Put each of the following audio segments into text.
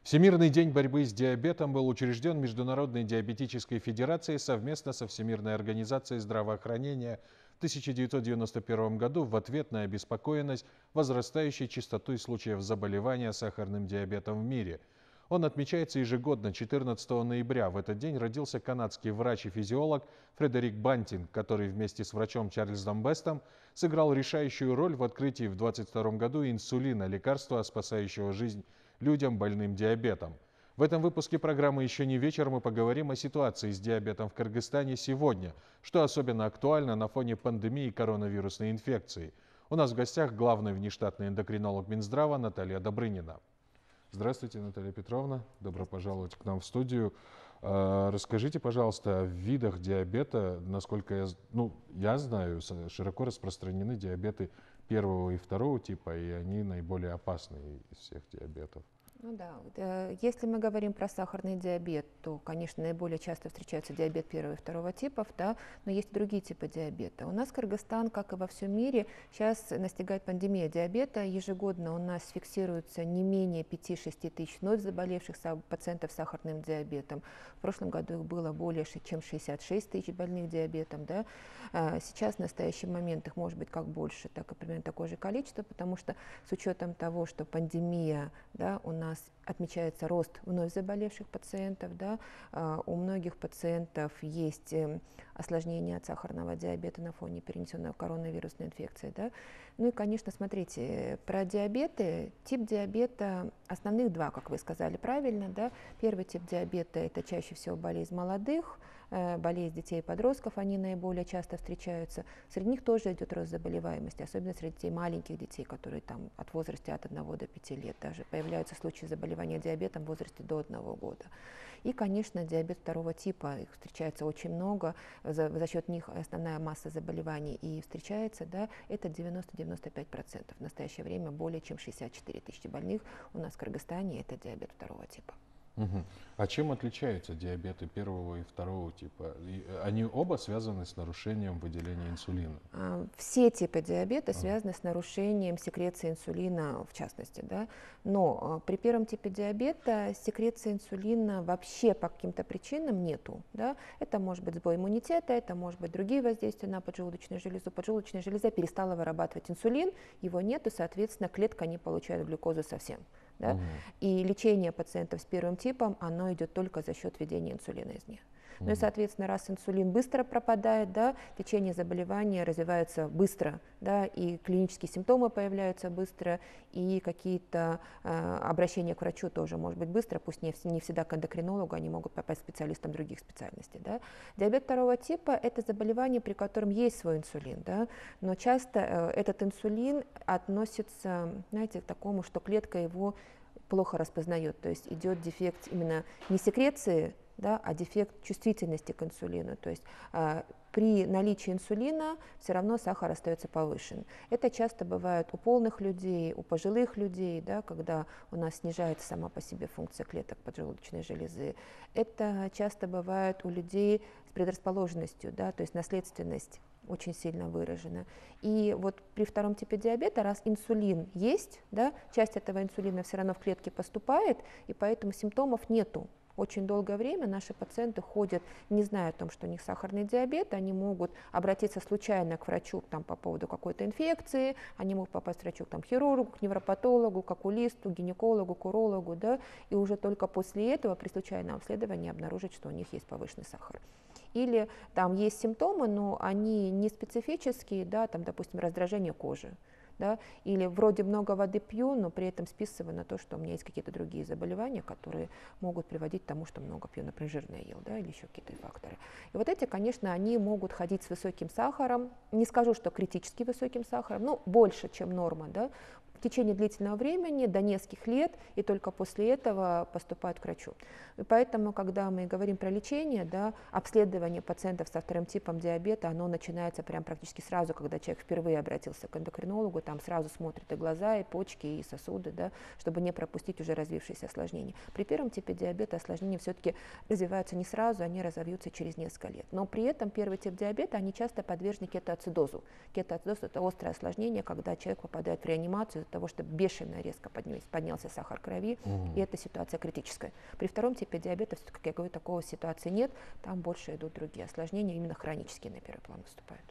Всемирный день борьбы с диабетом был учрежден Международной диабетической федерацией совместно со Всемирной организацией здравоохранения в 1991 году в ответ на обеспокоенность возрастающей частотой случаев заболевания сахарным диабетом в мире. Он отмечается ежегодно 14 ноября. В этот день родился канадский врач и физиолог Фредерик Бантинг, который вместе с врачом Чарльзом Бестом сыграл решающую роль в открытии в 1922 году инсулина, лекарства, спасающего жизнь людям, больным диабетом. В этом выпуске программы «Еще не вечер» мы поговорим о ситуации с диабетом в Кыргызстане сегодня, что особенно актуально на фоне пандемии коронавирусной инфекции. У нас в гостях главный внештатный эндокринолог Минздрава Наталья Добрынина. Здравствуйте, Наталья Петровна. Добро пожаловать к нам в студию. Расскажите, пожалуйста, о видах диабета. Насколько я знаю, широко распространены диабеты первого и второго типа, и они наиболее опасные из всех диабетов. Ну да, если мы говорим про сахарный диабет, то, конечно, наиболее часто встречается диабет первого и второго типов, да, но есть и другие типы диабета. У нас Кыргызстан, как и во всем мире, сейчас настигает пандемия диабета. Ежегодно у нас фиксируется не менее 5-6 тысяч вновь заболевших пациентов с сахарным диабетом. В прошлом году их было более чем 66 тысяч больных диабетом. Да. Сейчас в настоящий момент их может быть как больше, так и примерно такое же количество, потому что с учетом того, что пандемия, да, у нас отмечается рост вновь заболевших пациентов, да, у многих пациентов есть осложнения от сахарного диабета на фоне перенесенной коронавирусной инфекции. Да. Ну и, конечно, смотрите, про диабеты, тип диабета основных два, как вы сказали правильно. Да. Первый тип диабета – это чаще всего болезнь молодых, болезнь детей и подростков, они наиболее часто встречаются. Среди них тоже идет рост заболеваемости, особенно среди детей, маленьких детей, которые там от возраста от 1 до 5 лет даже. Появляются случаи заболевания диабетом в возрасте до 1 года. И, конечно, диабет второго типа, их встречается очень много, за счет них основная масса заболеваний и встречается, да, это 90-95%. В настоящее время более чем 64 тысячи больных у нас в Кыргызстане, это диабет второго типа. Угу. А чем отличаются диабеты первого и второго типа? Они оба связаны с нарушением выделения инсулина? Все типы диабета связаны с нарушением секреции инсулина в частности. Да? Но при первом типе диабета секреции инсулина вообще по каким-то причинам нету. Да? Это может быть сбой иммунитета, это может быть другие воздействия на поджелудочную железу. Поджелудочная железа перестала вырабатывать инсулин, его нету, соответственно, клетка не получает глюкозу совсем. Да? И лечение пациентов с первым типом, оно идет только за счет введения инсулина из них. Ну и, соответственно, раз инсулин быстро пропадает, да, течение заболевания развивается быстро, да, и клинические симптомы появляются быстро, и какие-то обращения к врачу тоже может быть быстро, пусть не всегда к эндокринологу, они могут попасть к специалистам других специальностей. Да. Диабет второго типа – это заболевание, при котором есть свой инсулин, да, но часто этот инсулин относится, знаете, к такому, что клетка его плохо распознает, то есть идет дефект именно не секреции, да, а дефект чувствительности к инсулину. То есть при наличии инсулина все равно сахар остается повышен. Это часто бывает у полных людей, у пожилых людей, да, когда у нас снижается сама по себе функция клеток поджелудочной железы. Это часто бывает у людей с предрасположенностью, да, то есть наследственность очень сильно выражена. И вот при втором типе диабета, раз инсулин есть, да, часть этого инсулина все равно в клетки поступает, и поэтому симптомов нету. Очень долгое время наши пациенты ходят, не зная о том, что у них сахарный диабет, они могут обратиться случайно к врачу там, по поводу какой-то инфекции, они могут попасть к врачу, там, хирургу, к невропатологу, к окулисту, гинекологу, к урологу, да, и уже только после этого при случайном обследовании обнаружить, что у них есть повышенный сахар. Или там есть симптомы, но они не специфические, да, там, допустим, раздражение кожи. Да, или вроде много воды пью, но при этом списываю на то, что у меня есть какие-то другие заболевания, которые могут приводить к тому, что много пью, например, жирное ел, да, или еще какие-то факторы. И вот эти, конечно, они могут ходить с высоким сахаром, не скажу, что критически высоким сахаром, но больше, чем норма, да, в течение длительного времени, до нескольких лет, и только после этого поступают к врачу. И поэтому, когда мы говорим про лечение, да, обследование пациентов со вторым типом диабета, оно начинается прям практически сразу, когда человек впервые обратился к эндокринологу, там сразу смотрят и глаза, и почки, и сосуды, да, чтобы не пропустить уже развившиеся осложнения. При первом типе диабета осложнения все-таки развиваются не сразу, они разовьются через несколько лет. Но при этом первый тип диабета, они часто подвержены кетоацидозу. Кетоацидоз – это острое осложнение, когда человек попадает в реанимацию того, что бешено резко поднялся сахар крови, и эта ситуация критическая. При втором типе диабета, как я говорю, такой ситуации нет, там больше идут другие осложнения, именно хронические на первый план выступают.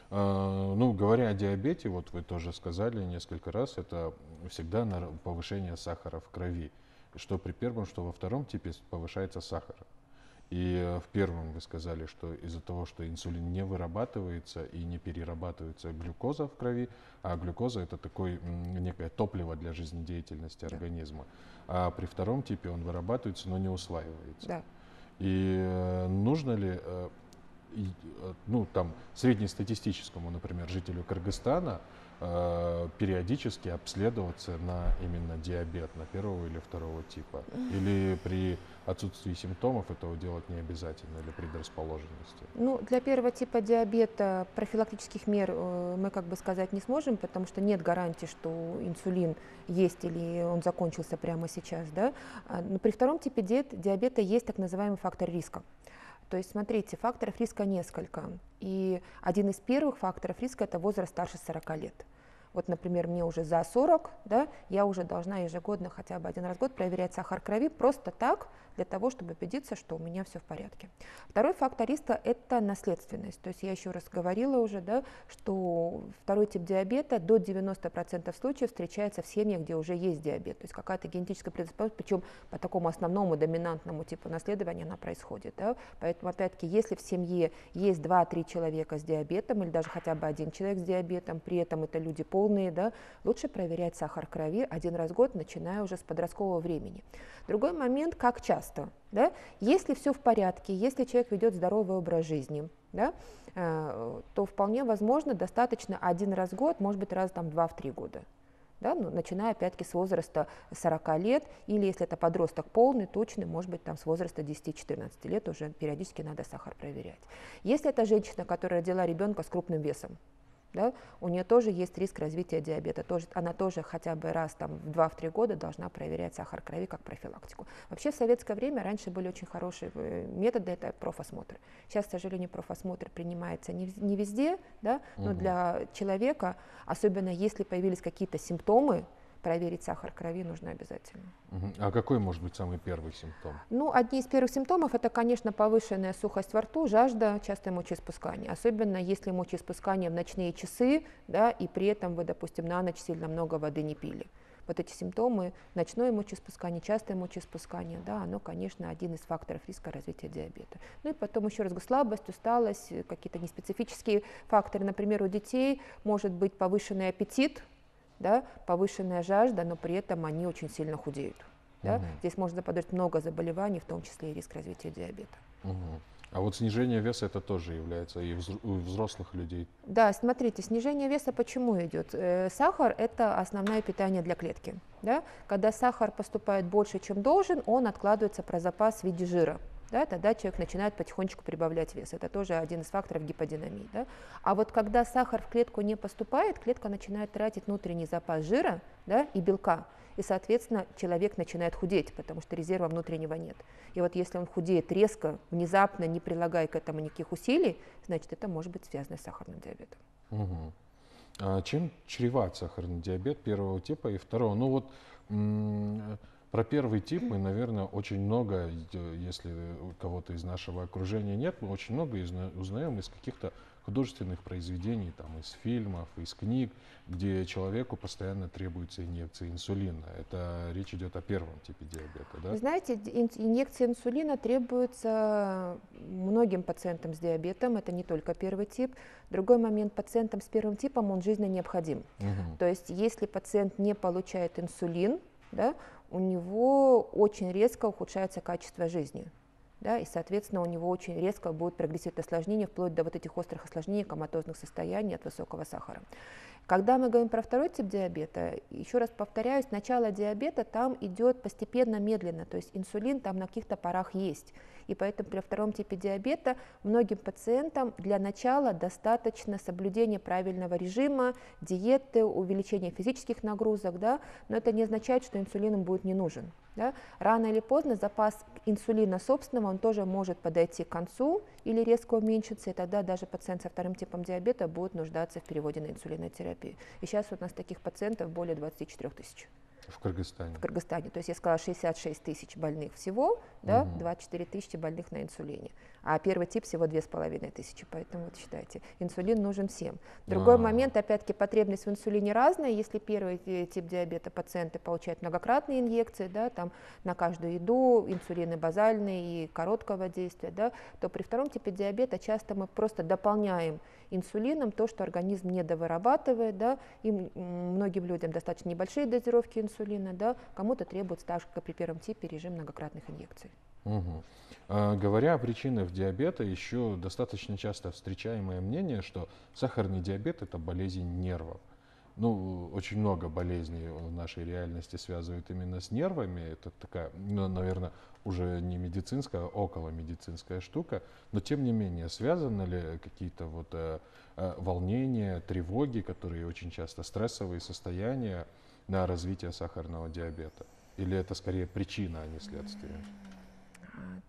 Ну, говоря о диабете, вот вы тоже сказали несколько раз, это всегда повышение сахара в крови. Что при первом, что во втором типе повышается сахар. И в первом вы сказали, что из-за того, что инсулин не вырабатывается и не перерабатывается глюкоза в крови, а глюкоза это такое некое топливо для жизнедеятельности организма. А при втором типе он вырабатывается, но не усваивается. Да. И нужно ли, ну там, среднестатистическому, например, жителю Кыргызстана периодически обследоваться на именно диабет, на первого или второго типа? Или при отсутствии симптомов этого делать не обязательно, или предрасположенности? Ну, для первого типа диабета профилактических мер мы как бы сказать не сможем, потому что нет гарантии, что инсулин есть или он закончился прямо сейчас. Да? Но при втором типе диабета есть так называемый фактор риска. То есть, смотрите, факторов риска несколько. И один из первых факторов риска – это возраст старше 40 лет. Вот, например, мне уже за 40, да, я уже должна ежегодно хотя бы один раз в год проверять сахар крови просто так, для того, чтобы убедиться, что у меня все в порядке. Второй фактор риска – это наследственность. То есть я еще раз говорила уже, да, что второй тип диабета до 90% случаев встречается в семьях, где уже есть диабет. То есть какая-то генетическая предрасположенность, причем по такому основному доминантному типу наследования она происходит. Да. Поэтому, опять-таки, если в семье есть 2-3 человека с диабетом, или даже хотя бы один человек с диабетом, при этом это люди полные, да, лучше проверять сахар крови один раз в год, начиная уже с подросткового времени. Другой момент, как часто. Да? Если все в порядке, если человек ведет здоровый образ жизни, да, то вполне возможно достаточно один раз в год, может быть раз там 2-3 года. Да, ну, начиная опять-таки с возраста 40 лет, или если это подросток полный, точный, может быть там с возраста 10-14 лет уже периодически надо сахар проверять. Если это женщина, которая родила ребенка с крупным весом, да, у нее тоже есть риск развития диабета. Она тоже хотя бы раз там, в 2-3 года должна проверять сахар крови как профилактику. Вообще в советское время раньше были очень хорошие методы, это профосмотр. Сейчас, к сожалению, профосмотр принимается не везде, да, но для человека, особенно если появились какие-то симптомы, проверить сахар крови нужно обязательно. А какой может быть самый первый симптом? Ну, одни из первых симптомов это, конечно, повышенная сухость во рту, жажда, частое мочеиспускание. Особенно если мочеиспускание в ночные часы, да, и при этом вы, допустим, на ночь сильно много воды не пили. Вот эти симптомы, ночное мочеиспускание, частое мочеиспускание, да, оно, конечно, один из факторов риска развития диабета. Ну и потом еще раз слабость, усталость, какие-то неспецифические факторы. Например, у детей может быть повышенный аппетит, да, повышенная жажда, но при этом они очень сильно худеют. Да? Здесь можно заподозрить много заболеваний, в том числе и риск развития диабета. А вот снижение веса это тоже является и у взрослых людей? Да, смотрите, снижение веса почему идет? Сахар – это основное питание для клетки. Да? Когда сахар поступает больше, чем должен, он откладывается про запас в виде жира. Да, тогда человек начинает потихонечку прибавлять вес. Это тоже один из факторов гиподинамии. Да? А вот когда сахар в клетку не поступает, клетка начинает тратить внутренний запас жира, да, и белка. И, соответственно, человек начинает худеть, потому что резерва внутреннего нет. И вот если он худеет резко, внезапно, не прилагая к этому никаких усилий, значит, это может быть связано с сахарным диабетом. А чем чреват сахарный диабет первого типа и второго? Ну вот про первый тип мы, наверное, очень много, если у кого-то из нашего окружения нет, мы очень много узнаем из каких-то художественных произведений, там, из фильмов, из книг, где человеку постоянно требуется инъекция инсулина. Это речь идет о первом типе диабета, да? Вы знаете, инъекция инсулина требуется многим пациентам с диабетом, это не только первый тип. Другой момент, пациентам с первым типом он жизненно необходим. То есть если пациент не получает инсулин, да, у него очень резко ухудшается качество жизни. Да, и, соответственно, у него очень резко будет прогрессировать осложнение, вплоть до вот этих острых осложнений, коматозных состояний от высокого сахара. Когда мы говорим про второй тип диабета, еще раз повторяюсь, начало диабета там идет постепенно, медленно, то есть инсулин там на каких-то порах есть. И поэтому при втором типе диабета многим пациентам для начала достаточно соблюдения правильного режима, диеты, увеличения физических нагрузок, да, но это не означает, что инсулин им будет не нужен. Да. Рано или поздно запас инсулина собственного он тоже может подойти к концу, или резко уменьшится, и тогда даже пациент со вторым типом диабета будет нуждаться в переводе на инсулинотерапию. И сейчас у нас таких пациентов более 24 тысяч. В Кыргызстане. В Кыргызстане. То есть я сказала 66 тысяч больных всего, да, 24 тысячи больных на инсулине. А первый тип всего 2500, поэтому вот считайте, инсулин нужен всем. Другой момент, опять-таки, потребность в инсулине разная. Если первый тип диабета пациенты получают многократные инъекции, да, там на каждую еду, инсулины базальные и короткого действия, да, то при втором типе диабета часто мы просто дополняем инсулином то, что организм недовырабатывает, да, и многим людям достаточно небольшие дозировки инсулина, да, кому-то требуется, так же, как и при первом типе, режим многократных инъекций. Говоря о причинах диабета, еще достаточно часто встречаемое мнение, что сахарный диабет – это болезнь нервов. Ну, очень много болезней в нашей реальности связывают именно с нервами. Это такая, ну, наверное, уже не медицинская, а околомедицинская штука. Но тем не менее, связаны ли какие-то вот волнения, тревоги, которые очень часто стрессовые состояния на развитие сахарного диабета? Или это скорее причина, а не следствие?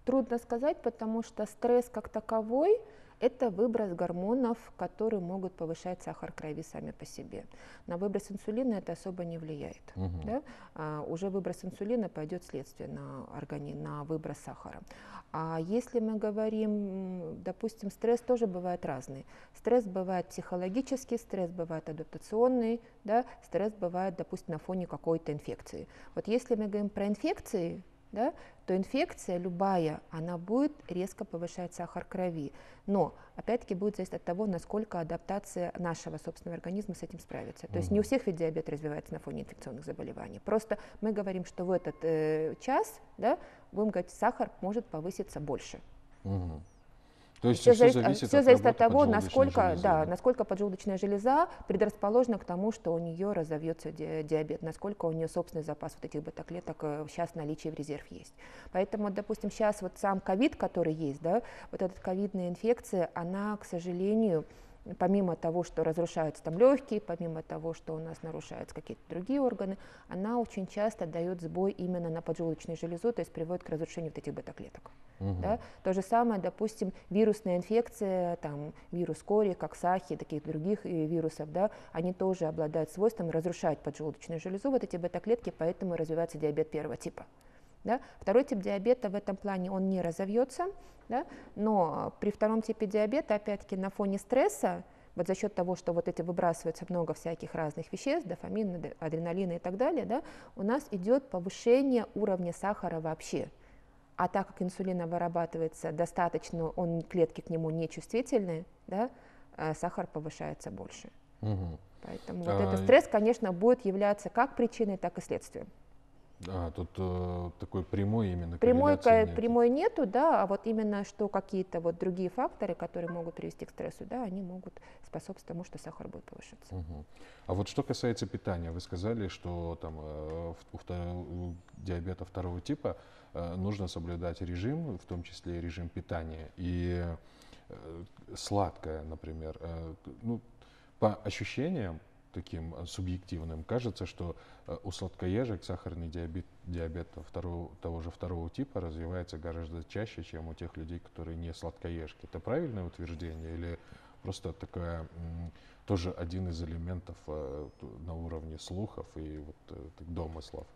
Трудно сказать, потому что стресс как таковой – это выброс гормонов, которые могут повышать сахар крови сами по себе. На выброс инсулина это особо не влияет. Да? Уже выброс инсулина пойдет следствие на организм, на выброс сахара. А если мы говорим, допустим, стресс тоже бывает разный. Стресс бывает психологический, стресс бывает адаптационный, да? Стресс бывает, допустим, на фоне какой-то инфекции. Вот если мы говорим про инфекции, да, то инфекция любая, она будет резко повышать сахар крови. Но, опять-таки, будет зависеть от того, насколько адаптация нашего собственного организма с этим справится. То есть не у всех ведь диабет развивается на фоне инфекционных заболеваний. Просто мы говорим, что в этот час, да, будем говорить, сахар может повыситься больше. То есть все зависит от того, насколько поджелудочная железа предрасположена к тому, что у нее разовьется диабет, насколько у нее собственный запас вот этих бета-клеток сейчас в наличии в резерв есть. Поэтому, допустим, сейчас вот сам ковид, который есть, да, вот эта ковидная инфекция, она, к сожалению, помимо того, что разрушаются там легкие, помимо того, что у нас нарушаются какие-то другие органы, она очень часто дает сбой именно на поджелудочную железу, то есть приводит к разрушению вот этих бета-клеток. Да? То же самое, допустим, вирусная инфекция, там, вирус кори, коксахи, таких других вирусов, да, они тоже обладают свойством разрушать поджелудочную железу, вот эти бета-клетки, поэтому развивается диабет первого типа. Да? Второй тип диабета в этом плане он не разовьется, да? Но при втором типе диабета, опять-таки, на фоне стресса, вот за счет того, что вот эти выбрасываются много всяких разных веществ, дофамина, адреналина и так далее, да, у нас идет повышение уровня сахара вообще. А так как инсулина вырабатывается достаточно, клетки к нему не чувствительны, да, сахар повышается больше. Поэтому вот этот стресс, конечно, будет являться как причиной, так и следствием. Тут такой прямой именно прямой нету, да, а вот именно что какие-то вот другие факторы, которые могут привести к стрессу, да, они могут способствовать тому, что сахар будет повышаться. А вот что касается питания, вы сказали, что там у диабета второго типа нужно соблюдать режим, в том числе и режим питания, и сладкое, например, ну, по ощущениям таким субъективным, кажется, что у сладкоежек сахарный диабет того же второго типа развивается гораздо чаще, чем у тех людей, которые не сладкоежки. Это правильное утверждение или просто такая, тоже один из элементов на уровне слухов и вот домыслов?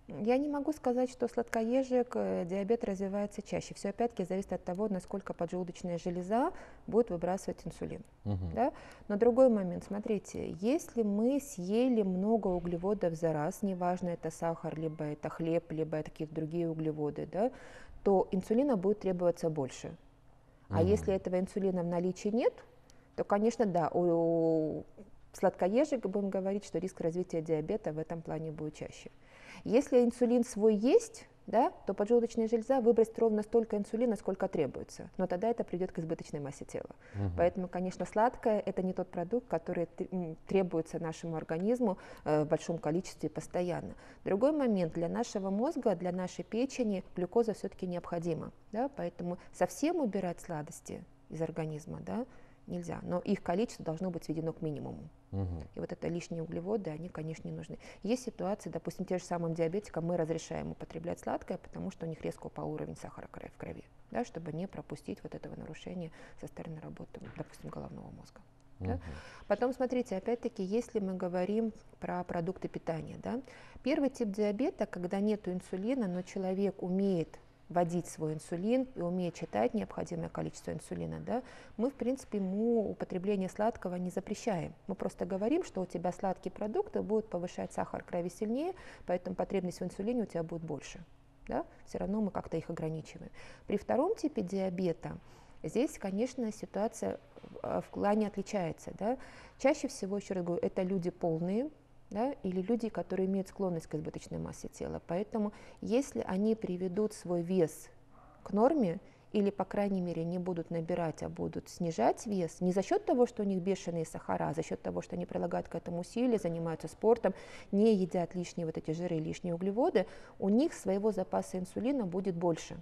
Я не могу сказать, что у сладкоежек диабет развивается чаще. Все опять-таки зависит от того, насколько поджелудочная железа будет выбрасывать инсулин. Да? Но другой момент, смотрите, если мы съели много углеводов за раз, неважно, это сахар, либо это хлеб, либо это какие-то другие углеводы, да, то инсулина будет требоваться больше. А если этого инсулина в наличии нет, то, конечно, да, у сладкоежек будем говорить, что риск развития диабета в этом плане будет чаще. Если инсулин свой есть, да, то поджелудочная железа выбросит ровно столько инсулина, сколько требуется, но тогда это приведет к избыточной массе тела. Поэтому, конечно, сладкое – это не тот продукт, который требуется нашему организму в большом количестве постоянно. Другой момент, для нашего мозга, для нашей печени глюкоза все-таки необходима, да, поэтому совсем убирать сладости из организма, да, нельзя. Но их количество должно быть сведено к минимуму. И вот это лишние углеводы, они, конечно, не нужны. Есть ситуации, допустим, те же самым диабетикам мы разрешаем употреблять сладкое, потому что у них резко упал уровень сахара в крови, да, чтобы не пропустить вот этого нарушения со стороны работы, допустим, головного мозга. Да? Потом, смотрите, опять-таки, если мы говорим про продукты питания, да, первый тип диабета, когда нет инсулина, но человек умеет вводить свой инсулин и умеет читать необходимое количество инсулина, да, мы, в принципе, ему употребление сладкого не запрещаем. Мы просто говорим, что у тебя сладкие продукты будут повышать сахар в крови сильнее, поэтому потребность в инсулине у тебя будет больше. Да? Все равно мы как-то их ограничиваем. При втором типе диабета здесь, конечно, ситуация в плане отличается. Да? Чаще всего, еще раз говорю, это люди полные, да, или люди, которые имеют склонность к избыточной массе тела. Поэтому если они приведут свой вес к норме, или, по крайней мере, не будут набирать, а будут снижать вес, не за счет того, что у них бешеные сахара, а за счет того, что они прилагают к этому усилия, занимаются спортом, не едят лишние вот эти жиры и лишние углеводы, у них своего запаса инсулина будет больше.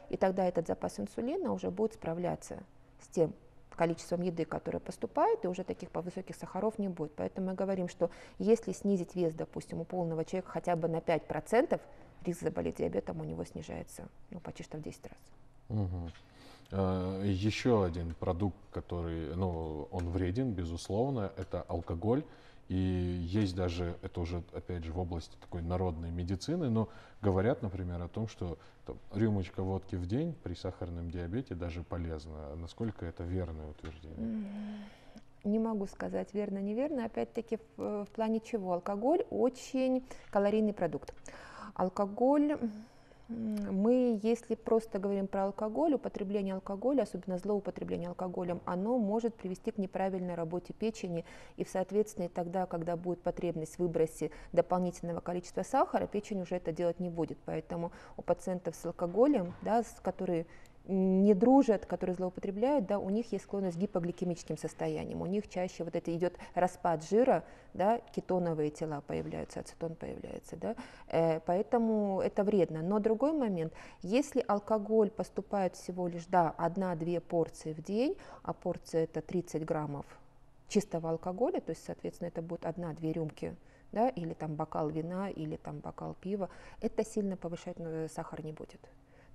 И тогда этот запас инсулина уже будет справляться с тем количеством еды, которое поступает, и уже таких высоких сахаров не будет. Поэтому мы говорим, что если снизить вес, допустим, у полного человека хотя бы на 5%, риск заболеть диабетом у него снижается почти что в 10 раз. Еще один продукт, который, он вреден, безусловно, это алкоголь. И есть даже, это уже, опять же, в области такой народной медицины, но говорят, например, о том, что рюмочка водки в день при сахарном диабете даже полезна. Насколько это верное утверждение? Не могу сказать, верно, неверно. Опять-таки, в плане чего? Алкоголь очень калорийный продукт. Алкоголь... Мы, если просто говорим про алкоголь, употребление алкоголя, особенно злоупотребление алкоголем, оно может привести к неправильной работе печени, и, соответственно, тогда, когда будет потребность в выбросе дополнительного количества сахара, печень уже это делать не будет. Поэтому у пациентов с алкоголем, да, которые не дружат, которые злоупотребляют, да, у них есть склонность к гипогликемическим состояниям, у них чаще вот это идет распад жира, да, кетоновые тела появляются, ацетон появляется, да, поэтому это вредно. Но другой момент, если алкоголь поступает всего лишь, да, 1-2 порции в день, а порция это 30 граммов чистого алкоголя, то есть, соответственно, это будет 1-2 рюмки, да, или там бокал вина, или там бокал пива, это сильно повышать сахар не будет.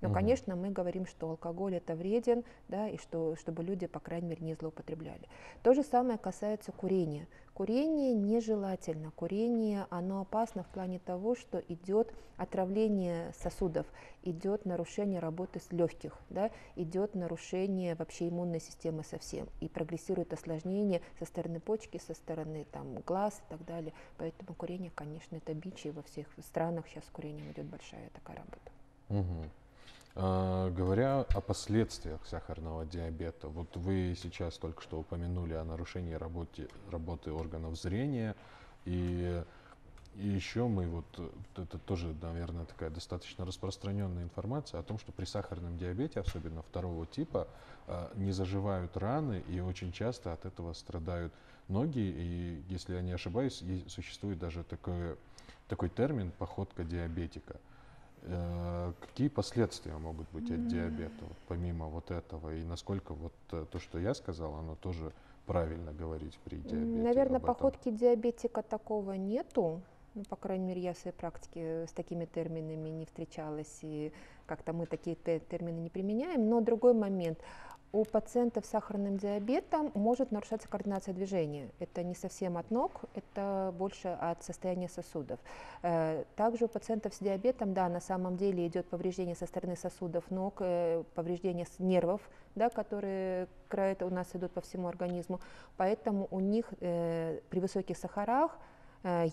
Но, конечно, мы говорим, что алкоголь это вреден, да, и что, чтобы люди, по крайней мере, не злоупотребляли. То же самое касается курения. Курение нежелательно. Курение, оно опасно в плане того, что идет отравление сосудов, идет нарушение работы легких, да, идет нарушение вообще иммунной системы совсем, и прогрессирует осложнение со стороны почки, со стороны глаз и так далее. Поэтому курение, конечно, это бич, и во всех странах сейчас с курением идет большая такая работа. Говоря о последствиях сахарного диабета, вот вы сейчас только что упомянули о нарушении работы органов зрения, и еще это тоже, наверное, такая достаточно распространенная информация о том, что при сахарном диабете, особенно второго типа, не заживают раны, и очень часто от этого страдают ноги, и, если я не ошибаюсь, существует даже такой термин «походка диабетика». Какие последствия могут быть от диабета, помимо вот этого, и насколько то, что я сказал, оно тоже правильно говорить при диабете? Наверное, походки диабетика такого нету, по крайней мере, я в своей практике с такими терминами не встречалась, и как-то мы такие термины не применяем. Но другой момент. У пациентов с сахарным диабетом может нарушаться координация движения. Это не совсем от ног, это больше от состояния сосудов. Также у пациентов с диабетом, да, на самом деле идет повреждение со стороны сосудов ног, повреждение нервов, да, которые у нас идут по всему организму. Поэтому у них при высоких сахарах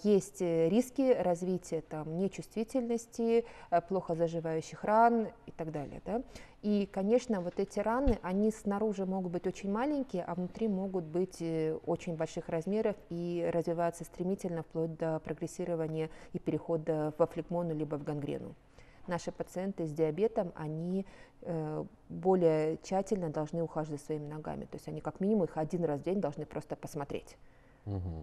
есть риски развития нечувствительности, плохо заживающих ран и так далее. Да? И, конечно, вот эти раны, они снаружи могут быть очень маленькие, а внутри могут быть очень больших размеров и развиваться стремительно вплоть до прогрессирования и перехода во флегмону либо в гангрену. Наши пациенты с диабетом, они более тщательно должны ухаживать за своими ногами. То есть они как минимум их 1 раз в день должны просто посмотреть.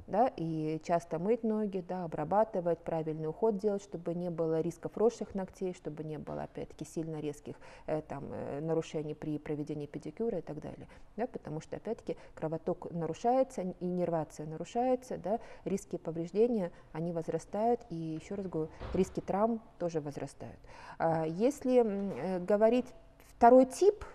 Да, и часто мыть ноги, да, обрабатывать, правильный уход делать, чтобы не было рисков росших ногтей, чтобы не было, опять-таки, сильно резких нарушений при проведении педикюра и так далее. Да, потому что, опять-таки, кровоток нарушается, и нервация нарушается, да, риски повреждения, они возрастают, и, еще раз говорю, риски травм тоже возрастают. Если говорить второй тип,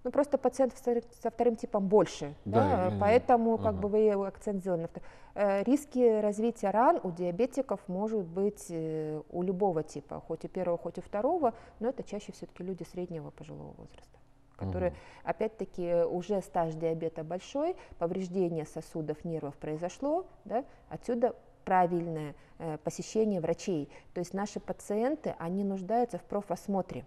ну, просто пациентов со вторым типом больше, да, поэтому как бы вы акцент сделали на риски развития ран у диабетиков может быть у любого типа, хоть у первого, хоть у второго, но это чаще все-таки люди среднего пожилого возраста, которые, опять-таки, уже стаж диабета большой, повреждение сосудов, нервов произошло, да, отсюда правильное посещение врачей. То есть наши пациенты, они нуждаются в профосмотре.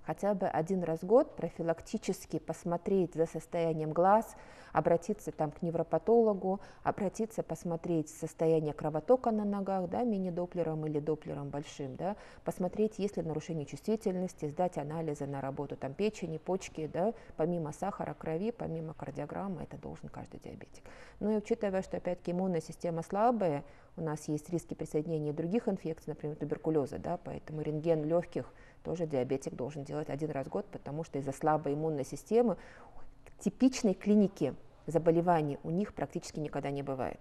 Хотя бы один раз в год профилактически посмотреть за состоянием глаз, обратиться там к невропатологу, обратиться посмотреть состояние кровотока на ногах, да, мини-доплером или доплером большим, да, посмотреть, есть ли нарушение чувствительности, сдать анализы на работу там, печени, почки, да, помимо сахара крови, помимо кардиограммы, это должен каждый диабетик. Ну и учитывая, что опять-таки иммунная система слабая, у нас есть риски присоединения других инфекций, например, туберкулеза, да, поэтому рентген легких тоже диабетик должен делать один раз в год, потому что из-за слабой иммунной системы типичной клиники заболеваний у них практически никогда не бывает.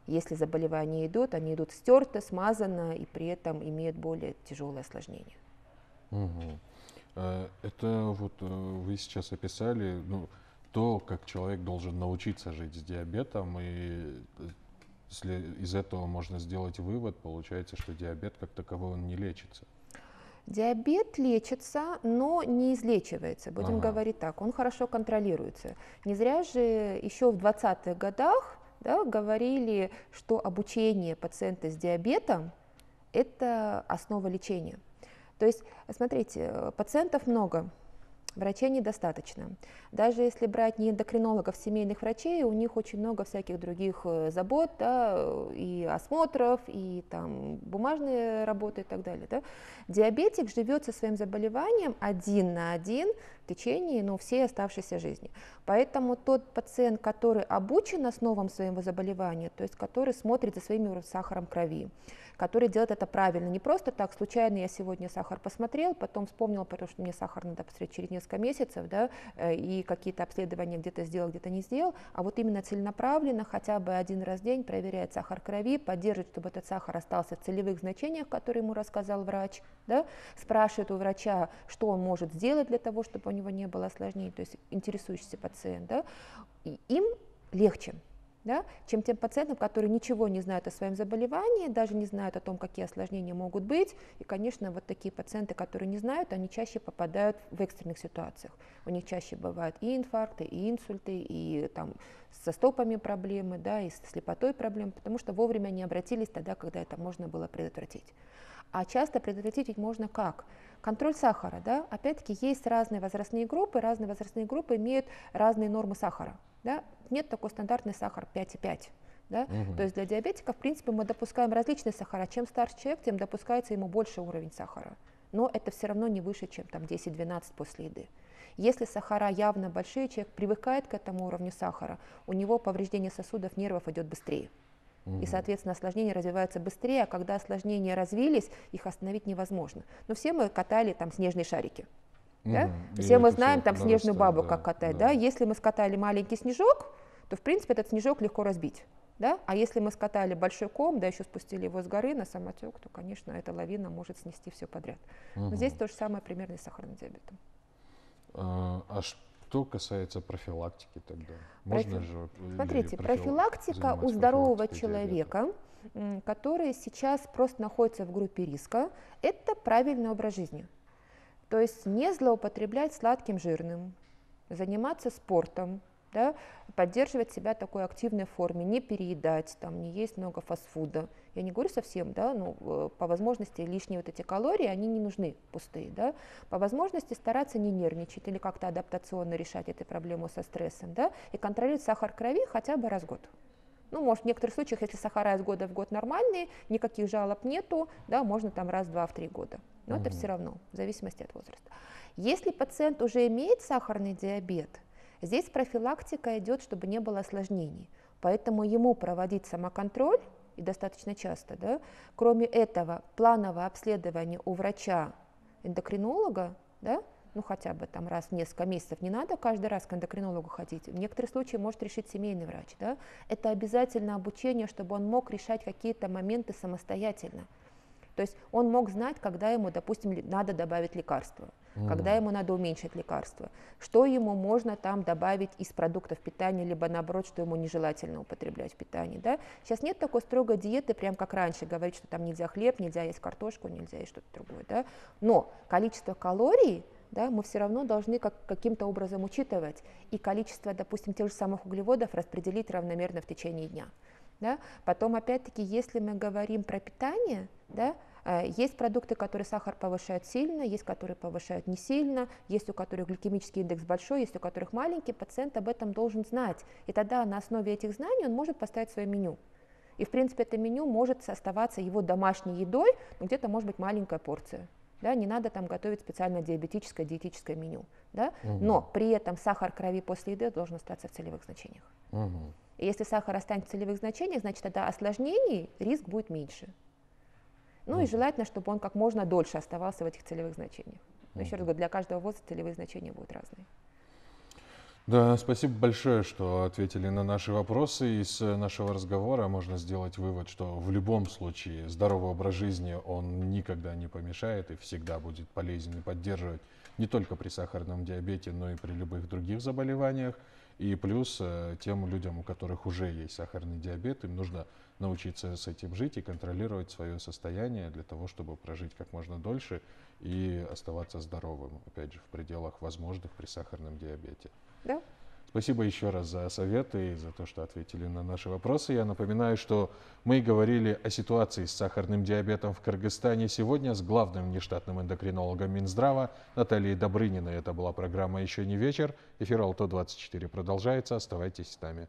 Если заболевания идут, они идут стерто, смазано и при этом имеют более тяжелое осложнение. Это вот вы сейчас описали, ну, то, как человек должен научиться жить с диабетом, и если из этого можно сделать вывод, получается, что диабет как таковой он не лечится. Диабет лечится, но не излечивается, будем говорить так, он хорошо контролируется. Не зря же еще в 20-х годах, да, говорили, что обучение пациента с диабетом – это основа лечения. То есть, смотрите, пациентов много, врачей недостаточно. Даже если брать не эндокринологов, семейных врачей, у них очень много всяких других забот, да, и осмотров, и там бумажные работы и так далее. Да. Диабетик живет со своим заболеванием один на один в течение всей оставшейся жизни. Поэтому тот пациент, который обучен основам своего заболевания, то есть который смотрит за своим сахаром крови, который делает это правильно, не просто так, случайно я сегодня сахар посмотрел, потом вспомнил, потому что мне сахар надо посмотреть через несколько месяцев, да, и какие-то обследования где-то сделал, где-то не сделал, а вот именно целенаправленно, хотя бы один раз в день проверяет сахар крови, поддерживает, чтобы этот сахар остался в целевых значениях, которые ему рассказал врач, да, спрашивает у врача, что он может сделать для того, чтобы у него не было осложнений, то есть интересующийся пациент, да, и им легче. Да, чем тем пациентам, которые ничего не знают о своем заболевании, даже не знают о том, какие осложнения могут быть. И, конечно, вот такие пациенты, которые не знают, они чаще попадают в экстренных ситуациях. У них чаще бывают и инфаркты, и инсульты, и там со стопами проблемы, да, и с слепотой проблемы, потому что вовремя не обратились тогда, когда это можно было предотвратить. А часто предотвратить ведь можно как? Контроль сахара, да, опять-таки есть разные возрастные группы имеют разные нормы сахара. Да? Нет такой стандартный сахар 5,5. Да? То есть для диабетика, в принципе, мы допускаем различные сахара. Чем старше человек, тем допускается ему больше уровень сахара. Но это все равно не выше, чем 10-12 после еды. Если сахара явно большие, человек привыкает к этому уровню сахара, у него повреждение сосудов, нервов идет быстрее. И, соответственно, осложнения развиваются быстрее, а когда осложнения развились, их остановить невозможно. Но все мы катали там снежные шарики. Да? Все мы знаем там снежную бабу, как катать. Да. Если мы скатали маленький снежок, то в принципе этот снежок легко разбить. Да? А если мы скатали большой ком, да еще спустили его с горы на самотек, то, конечно, эта лавина может снести все подряд. Но здесь то же самое примерно и с сахарным диабетом. А что касается профилактики тогда? Можно же Смотрите, профилактика у здорового человека, который сейчас просто находится в группе риска, это правильный образ жизни. То есть не злоупотреблять сладким, жирным, заниматься спортом, да, поддерживать себя в такой активной форме, не переедать, там, не есть много фастфуда. Я не говорю совсем, да, но по возможности лишние вот эти калории, они не нужны, пустые. Да. По возможности стараться не нервничать или как-то адаптационно решать эту проблему со стрессом, да, и контролировать сахар крови хотя бы раз в год. Ну, может, в некоторых случаях, если сахара из года в год нормальные, никаких жалоб нету, да, можно там раз, два, в 3 года. Но это все равно, в зависимости от возраста. Если пациент уже имеет сахарный диабет, здесь профилактика идет, чтобы не было осложнений. Поэтому ему проводить самоконтроль, и достаточно часто, да, кроме этого, плановое обследование у врача-эндокринолога, да, ну хотя бы там раз в несколько месяцев, не надо каждый раз к эндокринологу ходить, в некоторых случаях может решить семейный врач, да, это обязательно обучение, чтобы он мог решать какие-то моменты самостоятельно. То есть он мог знать, когда ему, допустим, надо добавить лекарство, когда ему надо уменьшить лекарство, что ему можно там добавить из продуктов питания, либо наоборот, что ему нежелательно употреблять в питании. Да? Сейчас нет такой строгой диеты, прям как раньше, говорить, что там нельзя хлеб, нельзя есть картошку, нельзя есть что-то другое. Да? Но количество калорий, да, мы все равно должны каким-то образом учитывать, и количество, допустим, тех же самых углеводов распределить равномерно в течение дня. Да? Потом, опять-таки, если мы говорим про питание, да, есть продукты, которые сахар повышают сильно, есть, которые повышают не сильно, есть у которых гликемический индекс большой, есть у которых маленький, пациент об этом должен знать. И тогда на основе этих знаний он может поставить свое меню. И, в принципе, это меню может оставаться его домашней едой, но где-то может быть маленькая порция. Да, не надо там готовить специально диабетическое, диетическое меню. Да? Но при этом сахар крови после еды должен остаться в целевых значениях. И если сахар останется в целевых значениях, значит, тогда осложнений риск будет меньше. Ну и желательно, чтобы он как можно дольше оставался в этих целевых значениях. Но еще раз говорю, для каждого возраста целевые значения будут разные. Да, спасибо большое, что ответили на наши вопросы. Из нашего разговора можно сделать вывод, что в любом случае здоровый образ жизни, он никогда не помешает и всегда будет полезен и поддерживать не только при сахарном диабете, но и при любых других заболеваниях. И плюс тем людям, у которых уже есть сахарный диабет, им нужно научиться с этим жить и контролировать свое состояние для того, чтобы прожить как можно дольше и оставаться здоровым, опять же, в пределах возможных при сахарном диабете. Да? Спасибо еще раз за советы и за то, что ответили на наши вопросы. Я напоминаю, что мы говорили о ситуации с сахарным диабетом в Кыргызстане сегодня с главным внештатным эндокринологом Минздрава Натальей Добрыниной. Это была программа «Еще не вечер». Эфир Алто 24 продолжается. Оставайтесь с нами.